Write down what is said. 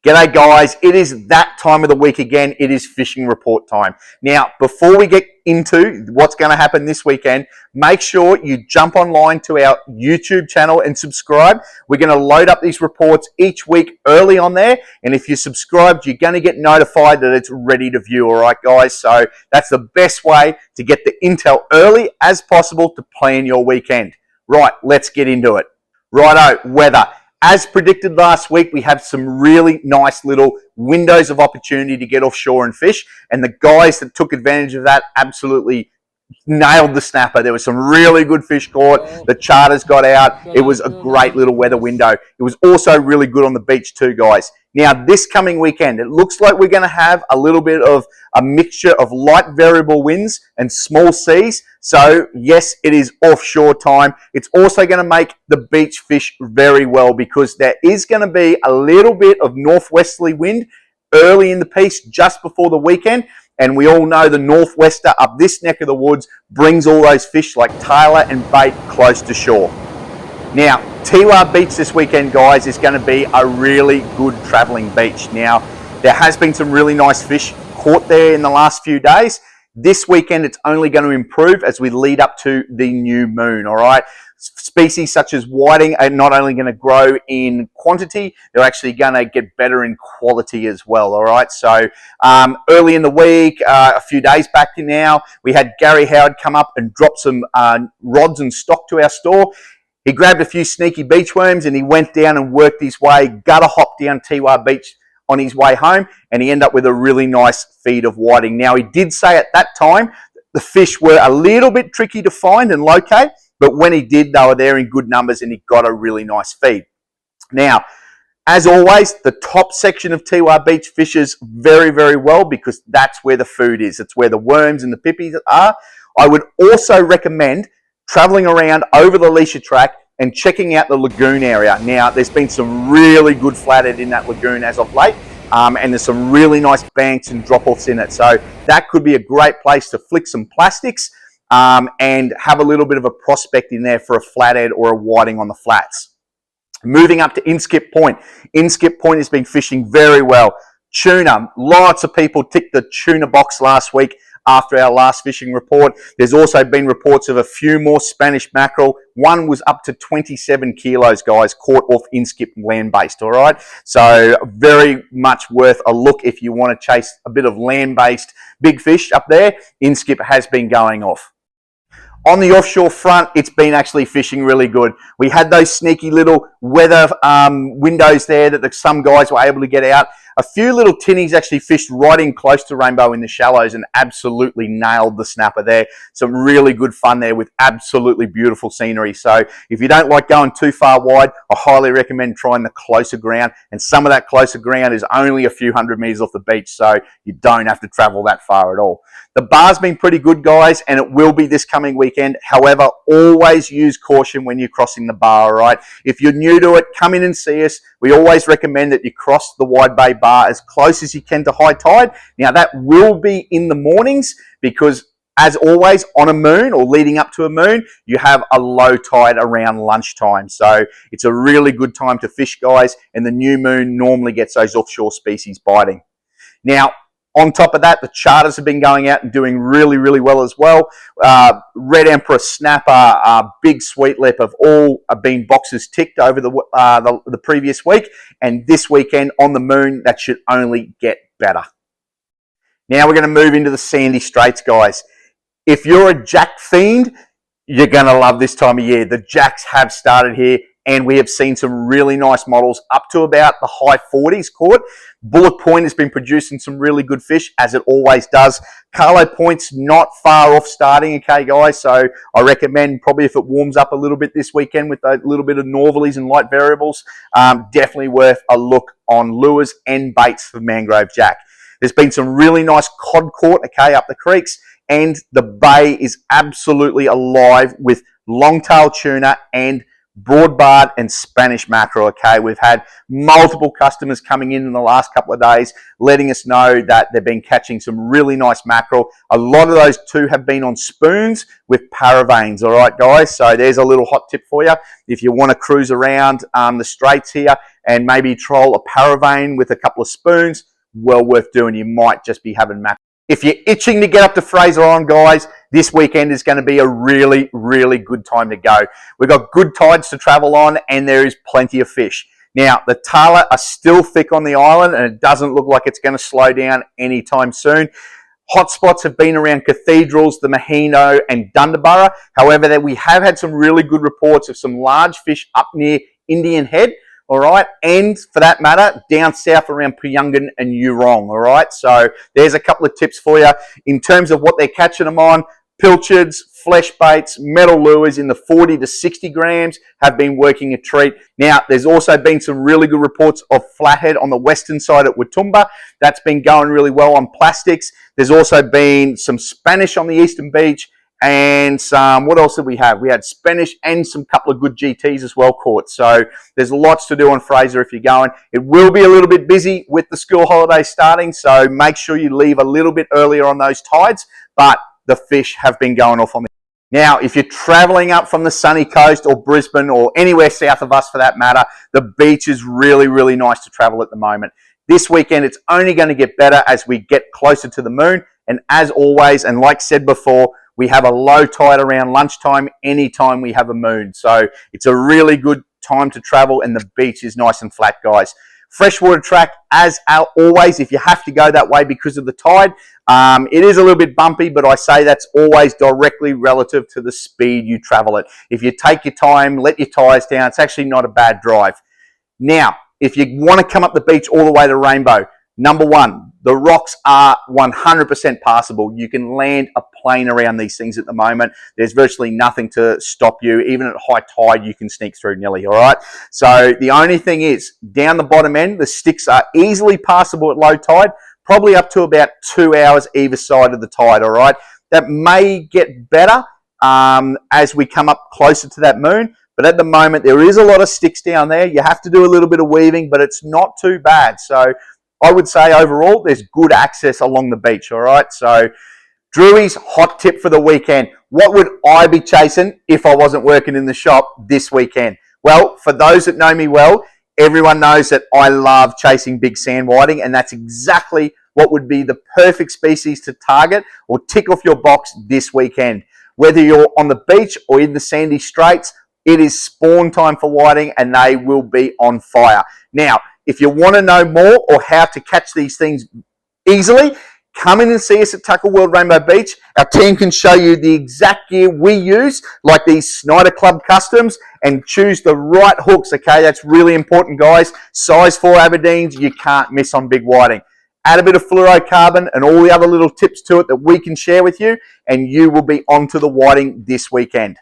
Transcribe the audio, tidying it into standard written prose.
G'day guys, it is that time of the week again. It is fishing report time. Now, before we get into what's going to happen this weekend, make sure you jump online to our YouTube channel and subscribe. We're going to load up these reports each week early on there, and if you're subscribed, you're going to get notified that it's ready to view, all right guys? So that's the best way to get the intel early as possible to plan your weekend. Right, let's get into it. Righto, weather. As predicted last week, we have some really nice little windows of opportunity to get offshore and fish, and the guys that took advantage of that absolutely nailed the snapper. There was some really good fish caught. The charters got out. It was a great little weather window. It was also really good on the beach too, guys. Now, this coming weekend, it looks like we're going to have a little bit of a mixture of light variable winds and small seas. So, yes, it is offshore time. It's also going to make the beach fish very well because there is going to be a little bit of northwesterly wind early in the piece just before the weekend. And we all know the northwester up this neck of the woods brings all those fish like tailor and bait close to shore. Now, Tiaro Beach this weekend, guys, is going to be a really good traveling beach. Now, there has been some really nice fish caught there in the last few days. This weekend, it's only going to improve as we lead up to the new moon, all right? Species such as whiting are not only going to grow in quantity, they're actually going to get better in quality as well, all right? So early in the week, a few days back to now, we had Gary Howard come up and drop some rods and stock to our store. He grabbed a few sneaky beachworms and he went down and worked his way, gutter hopped down Tiaro Beach on his way home, and he ended up with a really nice feed of whiting. Now, he did say at that time the fish were a little bit tricky to find and locate, but when he did, they were there in good numbers and he got a really nice feed. Now, as always, the top section of Tiaro Beach fishes very, very well because that's where the food is. It's where the worms and the pippies are. I would also recommend traveling around over the leisure track and checking out the lagoon area. Now, there's been some really good flathead in that lagoon as of late, and there's some really nice banks and drop-offs in it. So that could be a great place to flick some plastics and have a little bit of a prospect in there for a flathead or a whiting on the flats. Moving up to Inskip Point. Inskip Point has been fishing very well. Tuna, lots of people ticked the tuna box last week after our last fishing report. There's also been reports of a few more Spanish mackerel. One was up to 27 kilos, guys, caught off Inskip land-based, all right? So very much worth a look if you want to chase a bit of land-based big fish up there. Inskip has been going off. On the offshore front, it's been actually fishing really good. We had those sneaky little weather windows there that some guys were able to get out. A few little tinnies actually fished right in close to Rainbow in the shallows and absolutely nailed the snapper there. Some really good fun there with absolutely beautiful scenery. So if you don't like going too far wide, I highly recommend trying the closer ground. And some of that closer ground is only a few hundred meters off the beach, so you don't have to travel that far at all. The bar's been pretty good, guys, and it will be this coming weekend. However, always use caution when you're crossing the bar, all right? If you're new to it, come in and see us. We always recommend that you cross the Wide Bay Bar as close as you can to high tide. Now, that will be in the mornings because, as always, on a moon or leading up to a moon, you have a low tide around lunchtime. So it's a really good time to fish, guys, and the new moon normally gets those offshore species biting. Now, on top of that, the charters have been going out and doing really, really well as well. Red Emperor, Snapper, Big Sweet Lip have all been boxes ticked over the previous week. And this weekend on the moon, that should only get better. Now we're going to move into the sandy Straits, guys. If you're a jack fiend, you're going to love this time of year. The jacks have started here, and we have seen some really nice models up to about the high 40s caught. Bullock Point has been producing some really good fish, as it always does. Carlo Point's not far off starting, okay, guys? So I recommend probably if it warms up a little bit this weekend with a little bit of northerlies and light variables, definitely worth a look on lures and baits for mangrove jack. There's been some really nice cod caught, okay, up the creeks, and the bay is absolutely alive with long-tailed tuna and broadbarred and Spanish mackerel. Okay, we've had multiple customers coming in the last couple of days letting us know that they've been catching some really nice mackerel. A lot of those too have been on spoons with paravanes. All right, guys, so there's a little hot tip for you if you want to cruise around the Straits here and maybe troll a paravane with a couple of spoons. Well worth doing. You might just be having mackerel. If you're itching to get up to Fraser Island, guys, this weekend is going to be a really, really good time to go. We've got good tides to travel on and there is plenty of fish. Now, the tala are still thick on the island and it doesn't look like it's going to slow down anytime soon. Hotspots have been around Cathedrals, the Maheno and Dunderborough. However, we have had some really good reports of some large fish up near Indian Head. All right, and for that matter, down south around Puyungan and Eurong. All right, so there's a couple of tips for you in terms of what they're catching them on. Pilchards, flesh baits, metal lures in the 40 to 60 grams have been working a treat. Now, there's also been some really good reports of flathead on the western side at Watumba. That's been going really well on plastics. There's also been some Spanish on the eastern beach. And some, what else did we have? We had Spanish and some couple of good GTs as well caught. So there's lots to do on Fraser if you're going. It will be a little bit busy with the school holidays starting, so make sure you leave a little bit earlier on those tides, but the fish have been going off on the... Now, if you're traveling up from the sunny coast or Brisbane or anywhere south of us for that matter, the beach is really, really nice to travel at the moment. This weekend, it's only going to get better as we get closer to the moon. And as always, and like said before, we have a low tide around lunchtime anytime we have a moon. So it's a really good time to travel and the beach is nice and flat, guys. Freshwater track, as always, if you have to go that way because of the tide, it is a little bit bumpy, but I say that's always directly relative to the speed you travel it. If you take your time, let your tyres down, it's actually not a bad drive. Now, if you want to come up the beach all the way to Rainbow, number one, the rocks are 100% passable. You can land a plane around these things at the moment. There's virtually nothing to stop you. Even at high tide, you can sneak through nearly, all right? So the only thing is, down the bottom end, the sticks are easily passable at low tide, probably up to about 2 hours either side of the tide, all right? That may get better as we come up closer to that moon, but at the moment, there is a lot of sticks down there. You have to do a little bit of weaving, but it's not too bad. So I would say overall, there's good access along the beach, all right? So Drewy's hot tip for the weekend. What would I be chasing if I wasn't working in the shop this weekend? Well, for those that know me well, everyone knows that I love chasing big sand whiting, and that's exactly what would be the perfect species to target or tick off your box this weekend. Whether you're on the beach or in the sandy Straits, it is spawn time for whiting and they will be on fire. Now, if you want to know more or how to catch these things easily, come in and see us at Tucker World Rainbow Beach. Our team can show you the exact gear we use, like these Snyder Club Customs, and choose the right hooks, okay? That's really important, guys. Size 4 Aberdeens, you can't miss on big whiting. Add a bit of fluorocarbon and all the other little tips to it that we can share with you, and you will be onto the whiting this weekend.